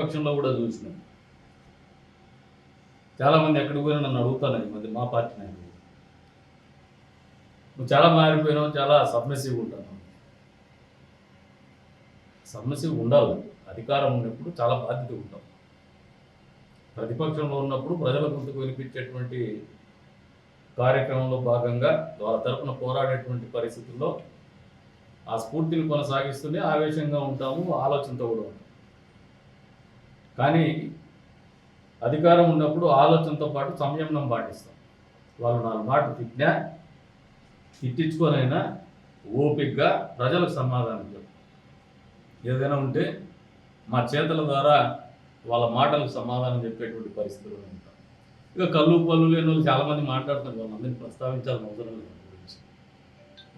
ప్రతిపక్షంలో కూడా చూసినాం. చాలామంది ఎక్కడికి పోయినా నన్ను అడుగుతాను, ఈ మధ్య మా పార్టీ నాయకులు, నువ్వు చాలా మారిపోయినావు, చాలా సబ్మిసివ్ ఉంటాను. సబ్మిసివ్ ఉండాలి. అధికారం ఉన్నప్పుడు చాలా బాధ్యత ఉంటాం. ప్రతిపక్షంలో ఉన్నప్పుడు ప్రజల గొంతుకు వినిపించేటువంటి కార్యక్రమంలో భాగంగా వాళ్ళ తరపున పోరాడేటువంటి పరిస్థితుల్లో ఆ స్ఫూర్తిని కొనసాగిస్తూనే ఆవేశంగా ఉంటాము, ఆలోచనతో కూడా ఉంటాం. కానీ అధికారం ఉన్నప్పుడు ఆలోచనతో పాటు సంయమనం పాటిస్తాం. వాళ్ళు 4 మాటలు తిట్టినా తిట్టించుకొనైనా ఓపికగా ప్రజలకు సమాధానం చెప్తాం. ఏదైనా ఉంటే మా చేతుల ద్వారా వాళ్ళ మాటలకు సమాధానం చెప్పేటువంటి పరిస్థితులు ఉంటాం. ఇక కళ్ళు పళ్ళు లేని వాళ్ళు చాలామంది మాట్లాడుతున్నారు, వాళ్ళందరినీ ప్రస్తావించాల్సిన అవసరం లేదు. గురించి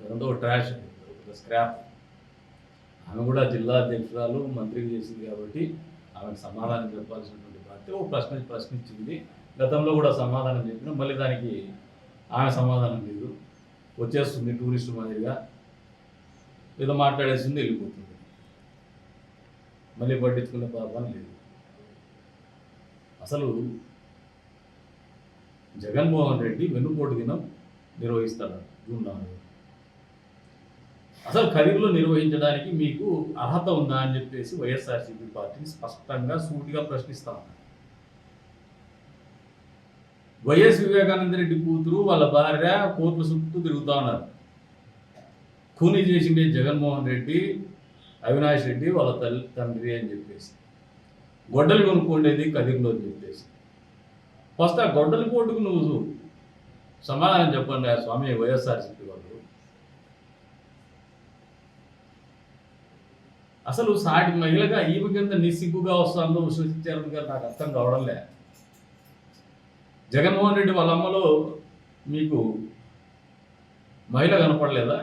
ఏదంతా ట్రాష్, స్క్రాప్. ఆమె కూడా జిల్లా అధ్యక్షురాలు, మంత్రికి చేసింది కాబట్టి ఆమెకు సమాధానం చెప్పాల్సినటువంటి బాధ్యత. ఓ ప్రశ్నించింది, గతంలో కూడా సమాధానం చెప్పిన, మళ్ళీ దానికి ఆమె సమాధానం లేదు, వచ్చేస్తుంది టూరిస్టు మాదిరిగా ఏదో మాట్లాడేసింది, వెళ్ళిపోతుంది, మళ్ళీ పట్టించుకునే పాపం లేదు. అసలు జగన్మోహన్ రెడ్డి వెన్నుపోటు దినం నిర్వహిస్తాడు జూన్ 4. అసలు ఖరీదులో నిర్వహించడానికి మీకు అర్హత ఉందా అని చెప్పేసి వైఎస్ఆర్సీపీ పార్టీని స్పష్టంగా సూటిగా ప్రశ్నిస్తా ఉన్నారు. వైఎస్ వివేకానంద రెడ్డి కూతురు వాళ్ళ భార్య కోర్టుల చుట్టూ తిరుగుతూ ఉన్నారు. ఖూనీ చేసిండే జగన్మోహన్ రెడ్డి, అవినాష్ రెడ్డి వాళ్ళ తండ్రి అని చెప్పేసి, గొడ్డలు కొనుక్కోండేది కదిరిలో అని చెప్పేసి. ఫస్ట్ ఆ గొడ్డలి కోర్టుకు నువ్వు సమాధానం చెప్పండి ఆ స్వామి వైఎస్ఆర్సీపీ వాళ్ళు. అసలు సాటి మహిళగా ఈమె కింద నిస్సిగ్గుగా వస్తుందో విశ్వసించారని గారు నాకు అర్థం కావడం లే. జగన్మోహన్ రెడ్డి వాళ్ళ అమ్మలో మీకు మహిళ కనపడలేదా?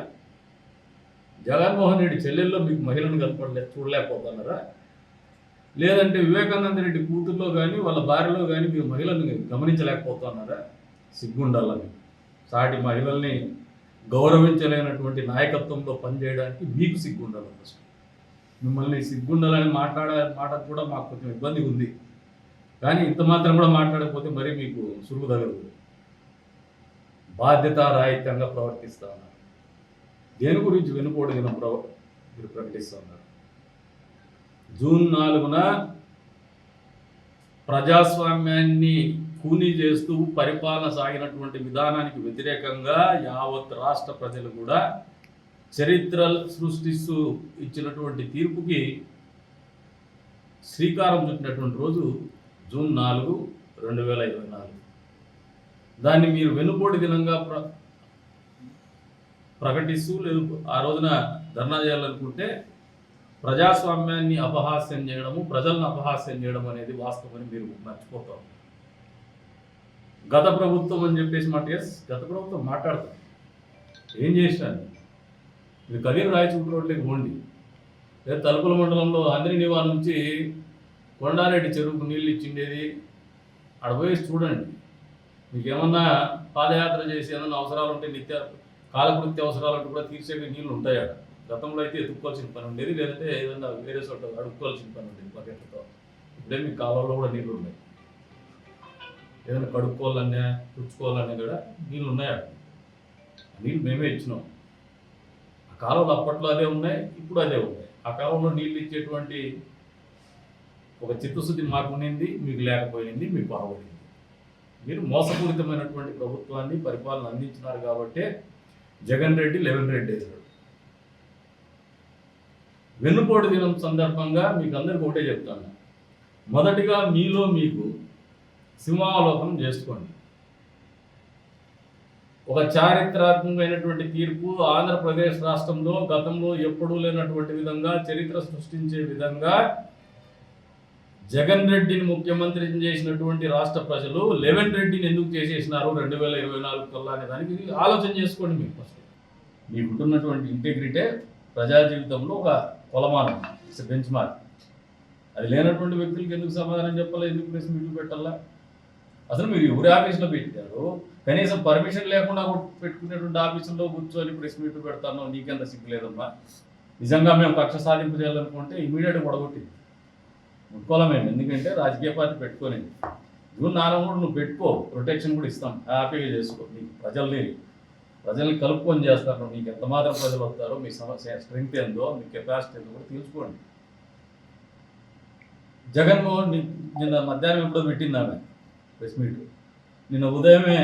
జగన్మోహన్ రెడ్డి చెల్లెల్లో మీకు మహిళను కనపడలేదు, చూడలేకపోతున్నారా? లేదంటే వివేకానంద రెడ్డి కూతుర్లో కానీ వాళ్ళ భార్యలో కానీ మీరు మహిళలను గమనించలేకపోతున్నారా? సిగ్గుండాలని. సాటి మహిళల్ని గౌరవించలేనటువంటి నాయకత్వంలో పనిచేయడానికి మీకు సిగ్గుండాలి. ఫస్ట్ మిమ్మల్ని సిగ్గుండాలని మాట్లాడే మాటకు కూడా మాకు కొంచెం ఇబ్బంది ఉంది. కానీ ఇంత మాత్రం కూడా మాట్లాడకపోతే మరీ మీకు సులువు తగలదు. బాధ్యతారాహిత్యంగా ప్రవర్తిస్తూ ఉన్నారు. దేని గురించి వెనుకోడు దినం మీరు ప్రకటిస్తూ ఉన్నారు. జూన్ 4న ప్రజాస్వామ్యాన్ని కూనీ చేస్తూ పరిపాలన సాగినటువంటి విధానానికి వ్యతిరేకంగా యావత్ రాష్ట్ర ప్రజలు కూడా చరిత్ర సృష్టిస్తూ ఇచ్చినటువంటి తీర్పుకి శ్రీకారం చుట్టినటువంటి రోజు జూన్ 4, 2024. దాన్ని మీరు వెనుపోటు దినంగా ప్రకటిస్తూ లేదు ఆ రోజున ధర్నా చేయాలనుకుంటే ప్రజాస్వామ్యాన్ని అపహాస్యం చేయడము, ప్రజలను అపహాస్యం చేయడం అనేది వాస్తవమని మీరు మర్చిపోతారు. గత ప్రభుత్వం అని చెప్పేసి గత ప్రభుత్వం మాట్లాడతారు. ఏం చేసినాను? మీరు కదిరి రాయచూరు రోడ్లోకి పోండి, లేదా తలుపుల మండలంలో అంద్రినివా నుంచి కొండారెడ్డి చెరువుకు నీళ్ళు ఇచ్చిండేది ఆడ పోయి చూడండి. మీకు ఏమన్నా పాదయాత్ర చేసి ఏమన్నా అవసరాలు ఉంటే కాలకృత్య అవసరాలంటూ కూడా తీర్చే నీళ్ళు ఉంటాయి ఆడ. గతంలో అయితే ఎత్తుక్కోవాల్సిన పని ఉండేది, లేదంటే ఏదన్నా వేరే చోట అడుక్కోవాల్సిన పని ఉండేది బకెట్లతో. ఇప్పుడే మీ కాలంలో కూడా నీళ్ళు ఉన్నాయి. ఏదైనా కడుక్కోవాలన్నా తుడుచుకోవాలన్నా కూడా నీళ్ళు ఉన్నాయి ఆడ. నీళ్ళు మేమే ఇచ్చినాం. ఆ కాలంలో అప్పట్లో అదే ఉన్నాయి, ఇప్పుడు అదే ఉన్నాయి. ఆ కాలంలో నీళ్ళు ఇచ్చేటువంటి ఒక చిత్తశుద్ధి మాకు ఉండింది, మీకు లేకపోయింది, మీకు బాగుండింది. మీరు మోసపూరితమైనటువంటి ప్రభుత్వాన్ని పరిపాలన అందించినారు కాబట్టే జగన్ రెడ్డి 11 రెడ్డి వేశాడు. వెన్నుపోటు దినం సందర్భంగా మీకు అందరికీ ఒకటే చెప్తాను. మొదటిగా మీలో మీకు సింహావలోకనం చేసుకోండి. ఒక చారిత్రాత్మకమైనటువంటి తీర్పు ఆంధ్రప్రదేశ్ రాష్ట్రంలో గతంలో ఎప్పుడూ లేనటువంటి విధంగా చరిత్ర సృష్టించే విధంగా జగన్ రెడ్డిని ముఖ్యమంత్రిని చేసినటువంటి రాష్ట్ర ప్రజలు 11 రెడ్డిని ఎందుకు చేసేసినారు 2024 కల్లా అనే దానికి ఆలోచన చేసుకోండి. మీకు ఫస్ట్ మీకుంటున్నటువంటి ఇంటెగ్రిటీ ప్రజా జీవితంలో ఒక కొలమానం, ఇట్స్ బెంచ్ మార్క్. అది లేనటువంటి వ్యక్తులకు ఎందుకు సమాధానం చెప్పాలా? ఎందుకు ప్రెస్ మీట్లు పెట్టాలా? అసలు మీరు ఎవరి ఆఫీస్లో పెట్టారు? కనీసం పర్మిషన్ లేకుండా పెట్టుకునేటువంటి ఆఫీసుల్లో కూర్చొని ప్రెస్ మీట్లు పెడతాను, నీకెంత సిగ్గు లేదమ్మా? నిజంగా మేము కక్ష సాధింపు చేయాలనుకుంటే ఇమీడియట్గా పడగొట్టింది. ముట్టుకోలేమేమి, ఎందుకంటే రాజకీయ పార్టీ పెట్టుకొని జూన్ 4 కూడా నువ్వు పెట్టుకో, ప్రొటెక్షన్ కూడా ఇస్తాం, హ్యాపీగా చేసుకో. నీకు ప్రజల్ని కలుపుకొని చేస్తారు. నీకు ఎంత మాత్రం ప్రజలు వస్తారో, మీ సమస్య స్ట్రెంగ్త్ ఏందో, మీ కెపాసిటీ ఏందో కూడా తెలుసుకోండి. జగన్మోహన్ నిన్న మధ్యాహ్నం ఎప్పుడో పెట్టింది ఆమె ప్రెస్ మీట్. నిన్న ఉదయమే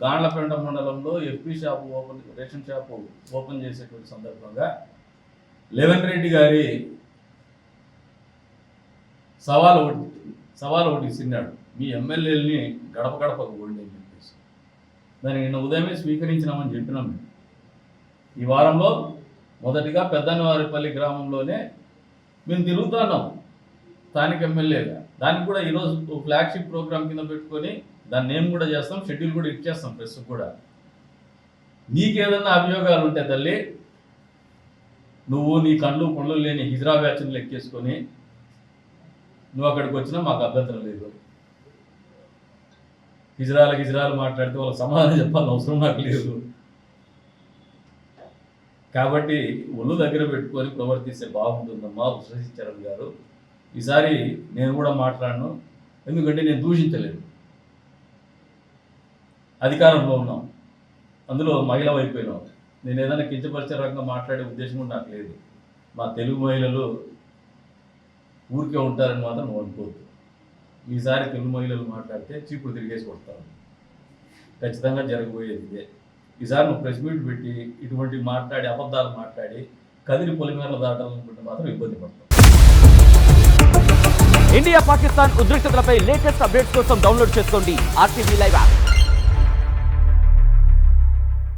గాండ్లపేట మండలంలో FP shop ration shop open చేసేటువంటి సందర్భంగా లెవెన్ రెడ్డి గారి సవాల్ ఒకటి ఇస్తున్నాడు, మీ ఎమ్మెల్యేలని గడప గడపకు పోండి అని చెప్పేసి. దాన్ని నిన్న ఉదయమే స్వీకరించినామని చెప్పినాం మేము. ఈ వారంలో మొదటిగా పెద్దన్నవారిపల్లి గ్రామంలోనే మేము తిరుగుతున్నాం స్థానిక ఎమ్మెల్యేగా. దానికి కూడా ఈరోజు ఫ్లాగ్షిప్ ప్రోగ్రామ్ కింద పెట్టుకొని దాన్ని నేమ్ కూడా చేస్తాం, షెడ్యూల్ కూడా ఇచ్చేస్తాం ప్రెస్ కూడా. నీకేదన్నా అభియోగాలు ఉంటే తల్లి, నువ్వు నీ కళ్ళు పళ్ళు లేని హిజ్రా బ్యాచ్ను లెక్కేసుకొని నువ్వు అక్కడికి వచ్చినా మాకు అభ్యంతరం లేదు. హిజ్రాలు మాట్లాడితే వాళ్ళకి సమాధానం చెప్పాలని అవసరం నాకు లేదు. కాబట్టి ఒళ్ళు దగ్గర పెట్టుకొని ప్రవర్తిస్తే బాగుంటుందమ్మా చరణ్ గారు. ఈసారి నేను కూడా మాట్లాడను, ఎందుకంటే నేను దూషించలేదు. అధికారంలో ఉన్నాం, అందులో మహిళ అయిపోయినాం. నేను ఏదైనా కించపరిచే రకంగా మాట్లాడే ఉద్దేశం కూడా నాకు లేదు. మా తెలుగు మహిళలు ఊరికే ఉంటారని మాత్రం నువ్వు అనుకోవద్దు. ఈసారి తెలుగు మహిళలు మాట్లాడితే చీపురు తిరిగేసి కొడతాను, ఖచ్చితంగా జరగబోయేది ఇదే. ఈసారి నువ్వు ప్రెస్ మీట్ పెట్టి ఇటువంటి మాట్లాడి అబద్ధాలు మాట్లాడి కదిరి పొలిమేరలు దాటాలనుకుంటే మాత్రం ఇబ్బంది పడతాం. ఇండియా పాకిస్తాన్ ఉద్రిక్తతలపై లేటెస్ట్ అప్డేట్స్ కోసం డౌన్లోడ్ చేసుకోండి RTV లైవ్ యాప్.